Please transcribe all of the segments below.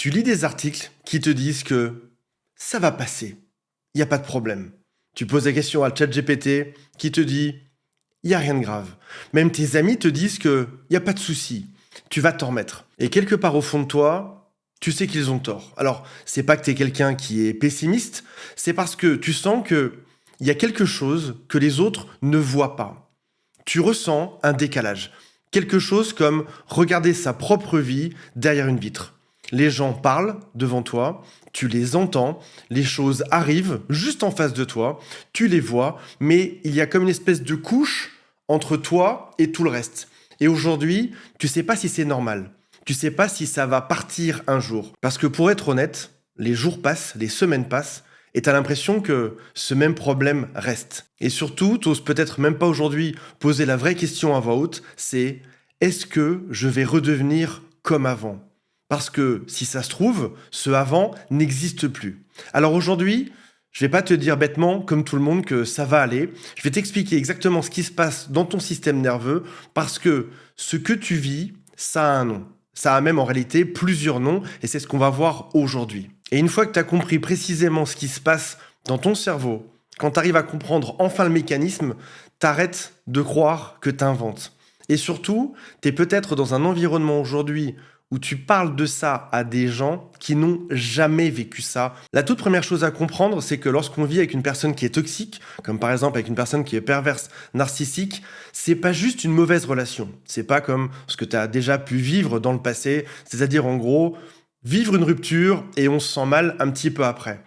Tu lis des articles qui te disent que ça va passer, il n'y a pas de problème. Tu poses la question à ChatGPT qui te dit il n'y a rien de grave. Même tes amis te disent qu'il n'y a pas de souci, tu vas t'en remettre. Et quelque part au fond de toi, tu sais qu'ils ont tort. Alors, c'est pas que tu es quelqu'un qui est pessimiste, c'est parce que tu sens qu'il y a quelque chose que les autres ne voient pas. Tu ressens un décalage. Quelque chose comme regarder sa propre vie derrière une vitre. Les gens parlent devant toi, tu les entends, les choses arrivent juste en face de toi, tu les vois, mais il y a comme une espèce de couche entre toi et tout le reste. Et aujourd'hui, tu sais pas si c'est normal. Tu sais pas si ça va partir un jour. Parce que pour être honnête, les jours passent, les semaines passent, et t'as l'impression que ce même problème reste. Et surtout, t'oses peut-être même pas aujourd'hui poser la vraie question à voix haute, c'est est-ce que je vais redevenir comme avant ? Parce que si ça se trouve, ce avant n'existe plus. Alors aujourd'hui, je vais pas te dire bêtement, comme tout le monde, que ça va aller. Je vais t'expliquer exactement ce qui se passe dans ton système nerveux, parce que ce que tu vis, ça a un nom. Ça a même en réalité plusieurs noms, et c'est ce qu'on va voir aujourd'hui. Et une fois que tu as compris précisément ce qui se passe dans ton cerveau, quand tu arrives à comprendre enfin le mécanisme, t'arrêtes de croire que tu inventes. Et surtout, tu es peut-être dans un environnement aujourd'hui où tu parles de ça à des gens qui n'ont jamais vécu ça. La toute première chose à comprendre, c'est que lorsqu'on vit avec une personne qui est toxique, comme par exemple avec une personne qui est perverse, narcissique, c'est pas juste une mauvaise relation. C'est pas comme ce que tu as déjà pu vivre dans le passé, c'est-à-dire en gros, vivre une rupture et on se sent mal un petit peu après.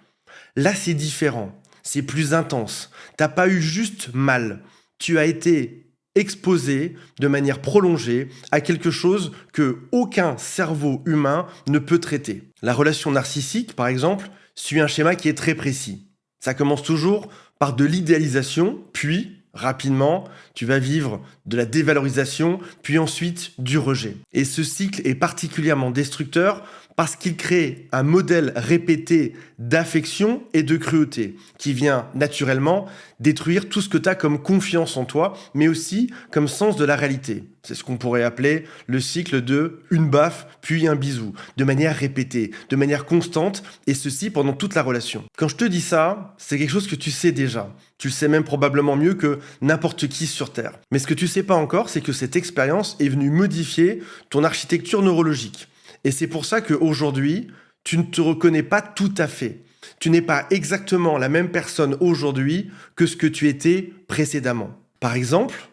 Là, c'est différent. C'est plus intense. T'as pas eu juste mal. Tu as été exposé de manière prolongée à quelque chose que aucun cerveau humain ne peut traiter. La relation narcissique, par exemple, suit un schéma qui est très précis. Ça commence toujours par de l'idéalisation, puis, rapidement, tu vas vivre de la dévalorisation, puis ensuite du rejet. Et ce cycle est particulièrement destructeur parce qu'il crée un modèle répété d'affection et de cruauté qui vient naturellement détruire tout ce que tu as comme confiance en toi, mais aussi comme sens de la réalité. C'est ce qu'on pourrait appeler le cycle de une baffe, puis un bisou, de manière répétée, de manière constante, et ceci pendant toute la relation. Quand je te dis ça, c'est quelque chose que tu sais déjà. Tu le sais même probablement mieux que n'importe qui sur Terre. Mais ce que tu sais pas encore, c'est que cette expérience est venue modifier ton architecture neurologique. Et c'est pour ça qu'aujourd'hui, tu ne te reconnais pas tout à fait. Tu n'es pas exactement la même personne aujourd'hui que ce que tu étais précédemment. Par exemple,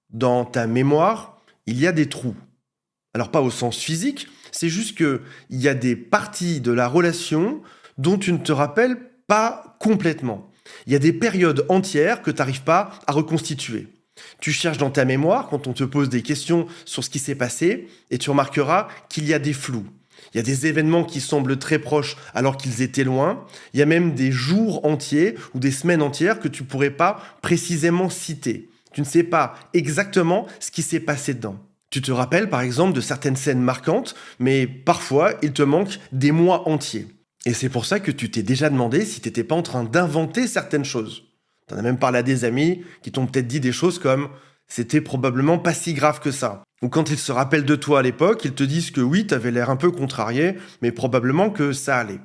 dans ta mémoire, il y a des trous. Alors pas au sens physique, c'est juste qu'il y a des parties de la relation dont tu ne te rappelles pas complètement. Il y a des périodes entières que tu n'arrives pas à reconstituer. Tu cherches dans ta mémoire quand on te pose des questions sur ce qui s'est passé et tu remarqueras qu'il y a des flous. Il y a des événements qui semblent très proches alors qu'ils étaient loin. Il y a même des jours entiers ou des semaines entières que tu ne pourrais pas précisément citer. Tu ne sais pas exactement ce qui s'est passé dedans. Tu te rappelles par exemple de certaines scènes marquantes, mais parfois il te manque des mois entiers. Et c'est pour ça que tu t'es déjà demandé si tu n'étais pas en train d'inventer certaines choses. T'en as même parlé à des amis qui t'ont peut-être dit des choses comme « c'était probablement pas si grave que ça ». Ou quand ils se rappellent de toi à l'époque, ils te disent que oui, t'avais l'air un peu contrarié, mais probablement que ça allait.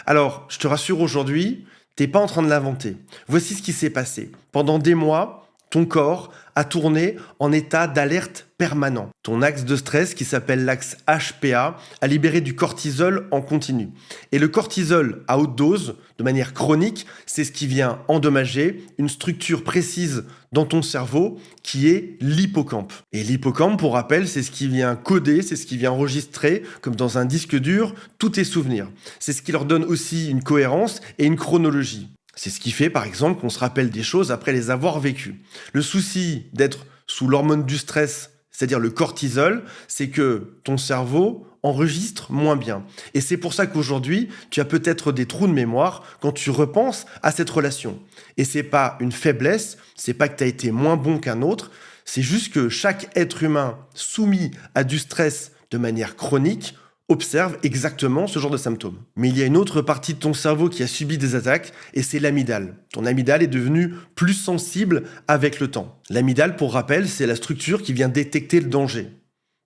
Alors, je te rassure aujourd'hui, t'es pas en train de l'inventer. Voici ce qui s'est passé. Pendant des mois, ton corps a tourné en état d'alerte permanent. Ton axe de stress, qui s'appelle l'axe HPA, a libéré du cortisol en continu. Et le cortisol à haute dose, de manière chronique, c'est ce qui vient endommager une structure précise dans ton cerveau qui est l'hippocampe. Et l'hippocampe, pour rappel, c'est ce qui vient coder, c'est ce qui vient enregistrer, comme dans un disque dur, tous tes souvenirs. C'est ce qui leur donne aussi une cohérence et une chronologie. C'est ce qui fait, par exemple, qu'on se rappelle des choses après les avoir vécues. Le souci d'être sous l'hormone du stress, c'est-à-dire le cortisol, c'est que ton cerveau enregistre moins bien. Et c'est pour ça qu'aujourd'hui, tu as peut-être des trous de mémoire quand tu repenses à cette relation. Et c'est pas une faiblesse, c'est pas que tu as été moins bon qu'un autre, c'est juste que chaque être humain soumis à du stress de manière chronique observe exactement ce genre de symptômes. Mais il y a une autre partie de ton cerveau qui a subi des attaques, et c'est l'amygdale. Ton amygdale est devenue plus sensible avec le temps. L'amygdale, pour rappel, c'est la structure qui vient détecter le danger.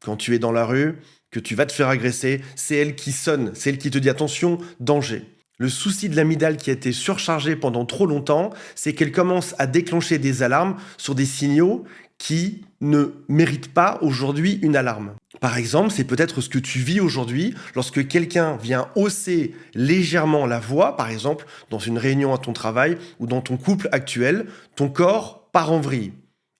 Quand tu es dans la rue, que tu vas te faire agresser, c'est elle qui sonne, c'est elle qui te dit attention, danger. Le souci de l'amygdale qui a été surchargée pendant trop longtemps, c'est qu'elle commence à déclencher des alarmes sur des signaux qui ne méritent pas aujourd'hui une alarme. Par exemple, c'est peut-être ce que tu vis aujourd'hui lorsque quelqu'un vient hausser légèrement la voix, par exemple dans une réunion à ton travail ou dans ton couple actuel, ton corps part en vrille.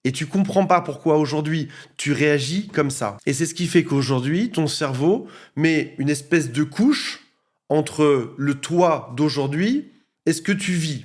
Et tu comprends pas pourquoi aujourd'hui tu réagis comme ça. Et c'est ce qui fait qu'aujourd'hui, ton cerveau met une espèce de couche entre le toi d'aujourd'hui et ce que tu vis.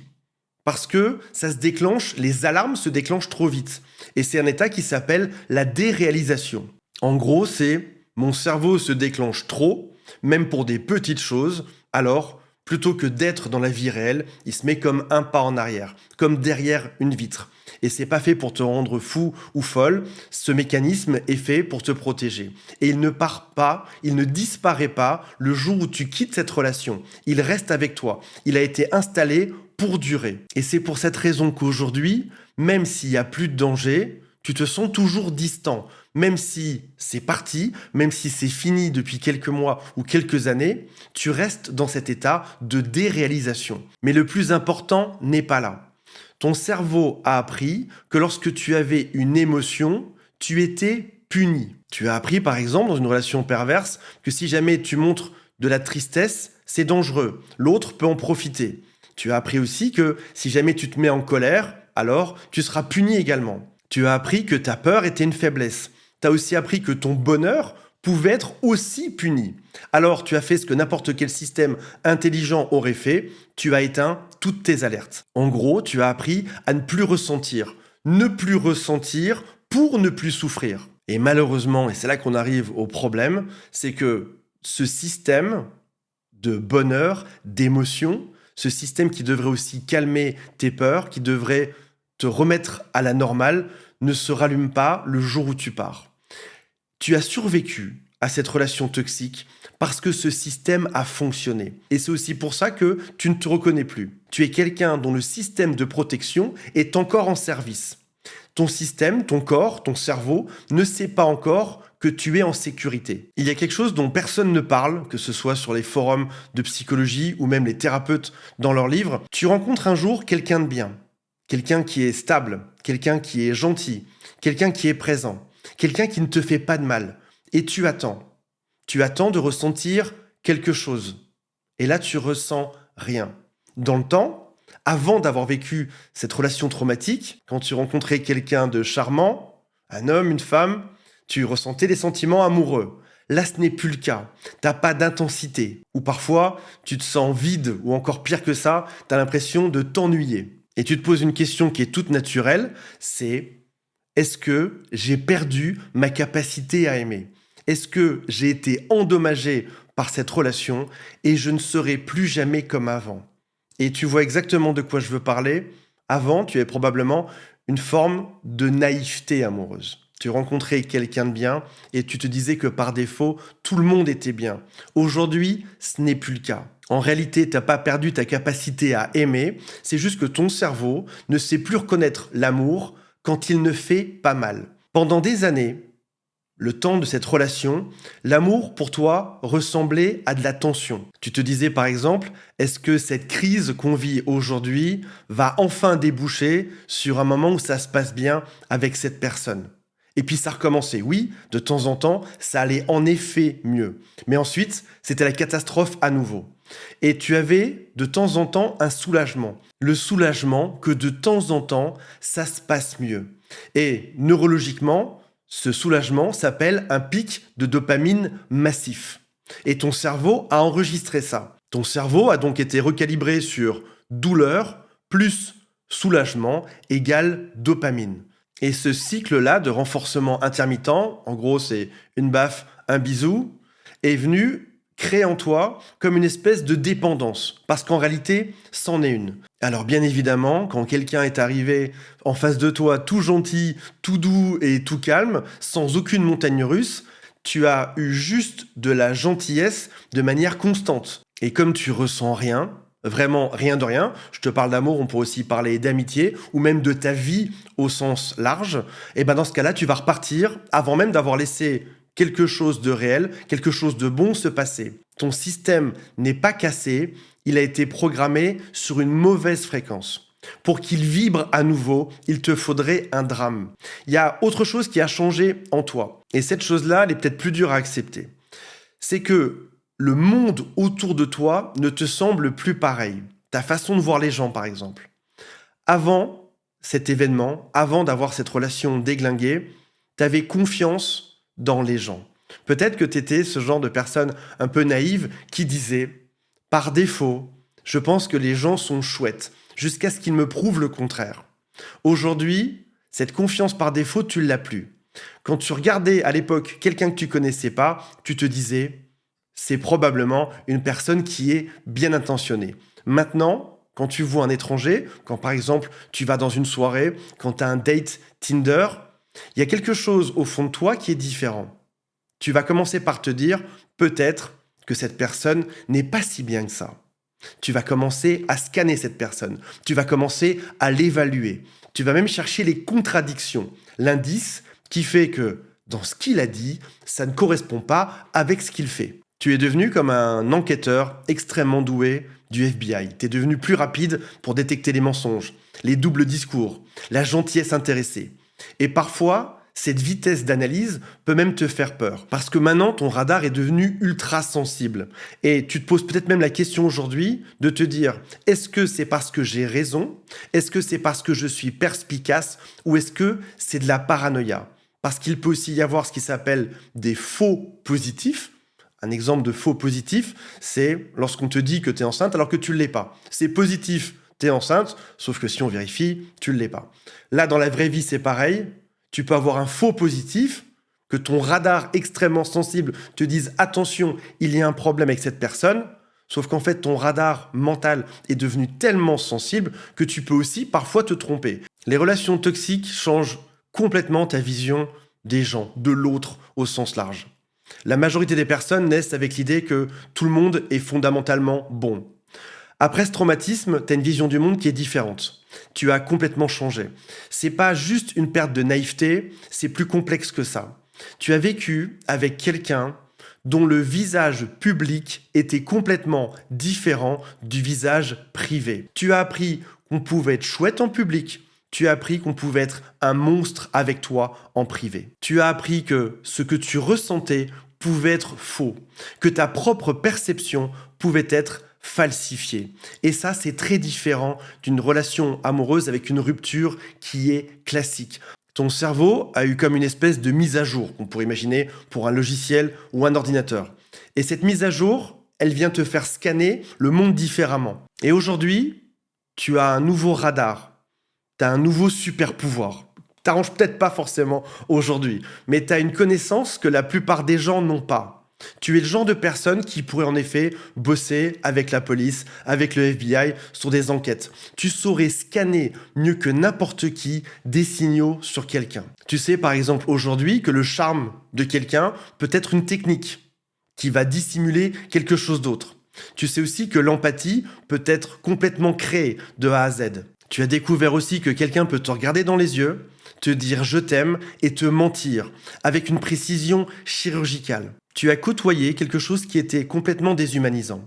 Parce que ça se déclenche, les alarmes se déclenchent trop vite. Et c'est un état qui s'appelle la déréalisation. En gros, c'est mon cerveau se déclenche trop, même pour des petites choses, alors plutôt que d'être dans la vie réelle, il se met comme un pas en arrière, comme derrière une vitre. Et c'est pas fait pour te rendre fou ou folle, ce mécanisme est fait pour te protéger. Et il ne part pas, il ne disparaît pas le jour où tu quittes cette relation. Il reste avec toi. Il a été installé pour durer. Et c'est pour cette raison qu'aujourd'hui, même s'il n'y a plus de danger, tu te sens toujours distant. Même si c'est parti, même si c'est fini depuis quelques mois ou quelques années, tu restes dans cet état de déréalisation. Mais le plus important n'est pas là. Ton cerveau a appris que lorsque tu avais une émotion, tu étais puni. Tu as appris par exemple dans une relation perverse que si jamais tu montres de la tristesse, c'est dangereux. L'autre peut en profiter. Tu as appris aussi que si jamais tu te mets en colère, alors tu seras puni également. Tu as appris que ta peur était une faiblesse. Tu as aussi appris que ton bonheur pouvait être aussi puni. Alors tu as fait ce que n'importe quel système intelligent aurait fait, tu as éteint toutes tes alertes. En gros, tu as appris à ne plus ressentir pour ne plus souffrir. Et malheureusement, et c'est là qu'on arrive au problème, c'est que ce système de bonheur, d'émotion, ce système qui devrait aussi calmer tes peurs, qui devrait te remettre à la normale, ne se rallume pas le jour où tu pars. Tu as survécu à cette relation toxique parce que ce système a fonctionné. Et c'est aussi pour ça que tu ne te reconnais plus. Tu es quelqu'un dont le système de protection est encore en service. Ton système, ton corps, ton cerveau ne sait pas encore que tu es en sécurité. Il y a quelque chose dont personne ne parle, que ce soit sur les forums de psychologie ou même les thérapeutes dans leurs livres. Tu rencontres un jour quelqu'un de bien, quelqu'un qui est stable, quelqu'un qui est gentil, quelqu'un qui est présent, quelqu'un qui ne te fait pas de mal. Et tu attends. Tu attends de ressentir quelque chose. Et là, tu ressens rien. Dans le temps, avant d'avoir vécu cette relation traumatique, quand tu rencontrais quelqu'un de charmant, un homme, une femme, tu ressentais des sentiments amoureux. Là, ce n'est plus le cas. T'as pas d'intensité. Ou parfois, tu te sens vide, ou encore pire que ça, t'as l'impression de t'ennuyer. Et tu te poses une question qui est toute naturelle, c'est: est-ce que j'ai perdu ma capacité à aimer ? Est-ce que j'ai été endommagé par cette relation et je ne serai plus jamais comme avant ? Et tu vois exactement de quoi je veux parler. Avant, tu avais probablement une forme de naïveté amoureuse. Tu rencontrais quelqu'un de bien et tu te disais que par défaut, tout le monde était bien. Aujourd'hui, ce n'est plus le cas. En réalité, tu n'as pas perdu ta capacité à aimer, c'est juste que ton cerveau ne sait plus reconnaître l'amour quand il ne fait pas mal. Pendant des années, le temps de cette relation, l'amour pour toi ressemblait à de la tension. Tu te disais par exemple, est-ce que cette crise qu'on vit aujourd'hui va enfin déboucher sur un moment où ça se passe bien avec cette personne ? Et puis ça recommençait. Oui, de temps en temps, ça allait en effet mieux. Mais ensuite, c'était la catastrophe à nouveau. Et tu avais de temps en temps un soulagement. Le soulagement que de temps en temps, ça se passe mieux. Et neurologiquement, ce soulagement s'appelle un pic de dopamine massif. Et ton cerveau a enregistré ça. Ton cerveau a donc été recalibré sur douleur plus soulagement égale dopamine. Et ce cycle-là de renforcement intermittent, en gros c'est une baffe, un bisou, est venu créer en toi comme une espèce de dépendance. Parce qu'en réalité, c'en est une. Alors bien évidemment, quand quelqu'un est arrivé en face de toi tout gentil, tout doux et tout calme, sans aucune montagne russe, tu as eu juste de la gentillesse de manière constante. Et comme tu ressens rien, vraiment rien de rien, je te parle d'amour, on peut aussi parler d'amitié, ou même de ta vie au sens large, et ben dans ce cas-là, tu vas repartir avant même d'avoir laissé quelque chose de réel, quelque chose de bon se passer. Ton système n'est pas cassé, il a été programmé sur une mauvaise fréquence. Pour qu'il vibre à nouveau, il te faudrait un drame. Il y a autre chose qui a changé en toi. Et cette chose-là, elle est peut-être plus dure à accepter. C'est que le monde autour de toi ne te semble plus pareil. Ta façon de voir les gens, par exemple. Avant cet événement, avant d'avoir cette relation déglinguée, tu avais confiance dans les gens. Peut-être que tu étais ce genre de personne un peu naïve qui disait, par défaut, je pense que les gens sont chouettes, jusqu'à ce qu'ils me prouvent le contraire. Aujourd'hui, cette confiance par défaut, tu ne l'as plus. Quand tu regardais à l'époque quelqu'un que tu connaissais pas, tu te disais, c'est probablement une personne qui est bien intentionnée. Maintenant, quand tu vois un étranger, quand par exemple tu vas dans une soirée, quand tu as un date Tinder, il y a quelque chose au fond de toi qui est différent. Tu vas commencer par te dire, peut-être que cette personne n'est pas si bien que ça. Tu vas commencer à scanner cette personne. Tu vas commencer à l'évaluer. Tu vas même chercher les contradictions, l'indice qui fait que dans ce qu'il a dit, ça ne correspond pas avec ce qu'il fait. Tu es devenu comme un enquêteur extrêmement doué du FBI. Tu es devenu plus rapide pour détecter les mensonges, les doubles discours, la gentillesse intéressée. Et parfois, cette vitesse d'analyse peut même te faire peur. Parce que maintenant, ton radar est devenu ultra sensible. Et tu te poses peut-être même la question aujourd'hui de te dire, est-ce que c'est parce que j'ai raison? Est-ce que c'est parce que je suis perspicace? Ou est-ce que c'est de la paranoïa? Parce qu'il peut aussi y avoir ce qui s'appelle des faux positifs. Un exemple de faux positif, c'est lorsqu'on te dit que tu es enceinte alors que tu ne l'es pas. C'est positif, tu es enceinte, sauf que si on vérifie, tu ne l'es pas. Là, dans la vraie vie, c'est pareil. Tu peux avoir un faux positif, que ton radar extrêmement sensible te dise « Attention, il y a un problème avec cette personne », sauf qu'en fait, ton radar mental est devenu tellement sensible que tu peux aussi parfois te tromper. Les relations toxiques changent complètement ta vision des gens, de l'autre au sens large. La majorité des personnes naissent avec l'idée que tout le monde est fondamentalement bon. Après ce traumatisme, tu as une vision du monde qui est différente. Tu as complètement changé. C'est pas juste une perte de naïveté, c'est plus complexe que ça. Tu as vécu avec quelqu'un dont le visage public était complètement différent du visage privé. Tu as appris qu'on pouvait être chouette en public. Tu as appris qu'on pouvait être un monstre avec toi en privé. Tu as appris que ce que tu ressentais pouvait être faux, que ta propre perception pouvait être falsifiée. Et ça, c'est très différent d'une relation amoureuse avec une rupture qui est classique. Ton cerveau a eu comme une espèce de mise à jour, qu'on pourrait imaginer pour un logiciel ou un ordinateur. Et cette mise à jour, elle vient te faire scanner le monde différemment. Et aujourd'hui, tu as un nouveau radar, tu as un nouveau super pouvoir. T'arranges peut-être pas forcément aujourd'hui, mais tu as une connaissance que la plupart des gens n'ont pas. Tu es le genre de personne qui pourrait en effet bosser avec la police, avec le FBI sur des enquêtes. Tu saurais scanner mieux que n'importe qui des signaux sur quelqu'un. Tu sais par exemple aujourd'hui que le charme de quelqu'un peut être une technique qui va dissimuler quelque chose d'autre. Tu sais aussi que l'empathie peut être complètement créée de A à Z. Tu as découvert aussi que quelqu'un peut te regarder dans les yeux, te dire je t'aime et te mentir avec une précision chirurgicale. Tu as côtoyé quelque chose qui était complètement déshumanisant.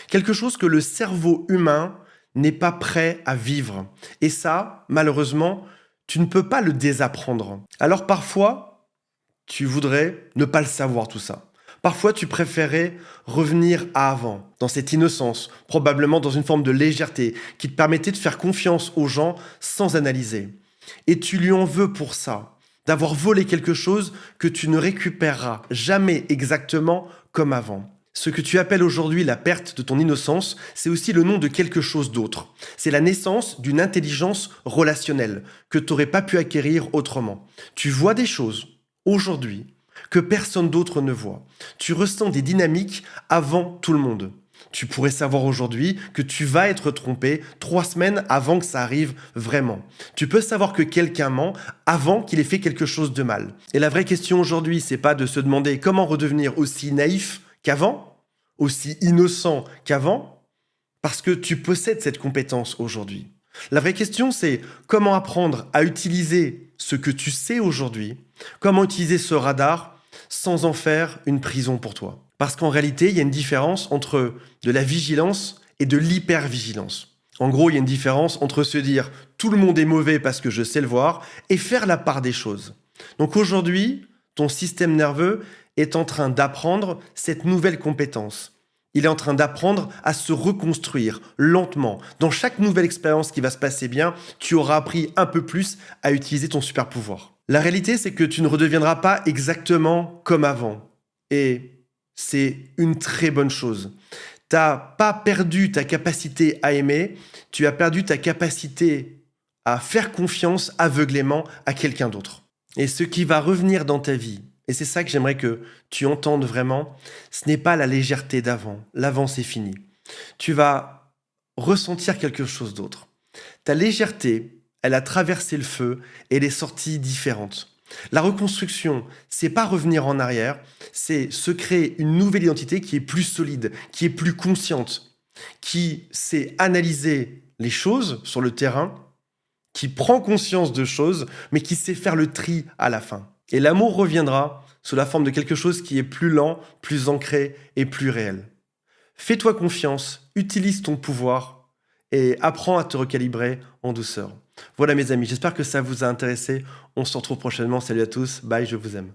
Quelque chose que le cerveau humain n'est pas prêt à vivre. Et ça, malheureusement, tu ne peux pas le désapprendre. Alors parfois, tu voudrais ne pas le savoir tout ça. Parfois, tu préférais revenir à avant, dans cette innocence, probablement dans une forme de légèreté qui te permettait de faire confiance aux gens sans analyser. Et tu lui en veux pour ça, d'avoir volé quelque chose que tu ne récupéreras jamais exactement comme avant. Ce que tu appelles aujourd'hui la perte de ton innocence, c'est aussi le nom de quelque chose d'autre. C'est la naissance d'une intelligence relationnelle que tu n'aurais pas pu acquérir autrement. Tu vois des choses, aujourd'hui, que personne d'autre ne voit. Tu ressens des dynamiques avant tout le monde. Tu pourrais savoir aujourd'hui que tu vas être trompé 3 semaines avant que ça arrive vraiment. Tu peux savoir que quelqu'un ment avant qu'il ait fait quelque chose de mal. Et la vraie question aujourd'hui, c'est pas de se demander comment redevenir aussi naïf qu'avant, aussi innocent qu'avant, parce que tu possèdes cette compétence aujourd'hui. La vraie question, c'est comment apprendre à utiliser ce que tu sais aujourd'hui, comment utiliser ce radar sans en faire une prison pour toi. Parce qu'en réalité, il y a une différence entre de la vigilance et de l'hypervigilance. En gros, il y a une différence entre se dire tout le monde est mauvais parce que je sais le voir et faire la part des choses. Donc aujourd'hui, ton système nerveux est en train d'apprendre cette nouvelle compétence. Il est en train d'apprendre à se reconstruire lentement. Dans chaque nouvelle expérience qui va se passer bien, tu auras appris un peu plus à utiliser ton super pouvoir. La réalité, c'est que tu ne redeviendras pas exactement comme avant. Et c'est une très bonne chose. Tu n'as pas perdu ta capacité à aimer, tu as perdu ta capacité à faire confiance aveuglément à quelqu'un d'autre. Et ce qui va revenir dans ta vie, et c'est ça que j'aimerais que tu entendes vraiment, ce n'est pas la légèreté d'avant. L'avant, c'est fini. Tu vas ressentir quelque chose d'autre. Ta légèreté, elle a traversé le feu et elle est sortie différente. La reconstruction, c'est pas revenir en arrière, c'est se créer une nouvelle identité qui est plus solide, qui est plus consciente, qui sait analyser les choses sur le terrain, qui prend conscience de choses, mais qui sait faire le tri à la fin. Et l'amour reviendra sous la forme de quelque chose qui est plus lent, plus ancré et plus réel. Fais-toi confiance, utilise ton pouvoir et apprends à te recalibrer en douceur. Voilà mes amis, j'espère que ça vous a intéressé. On se retrouve prochainement. Salut à tous, bye, je vous aime.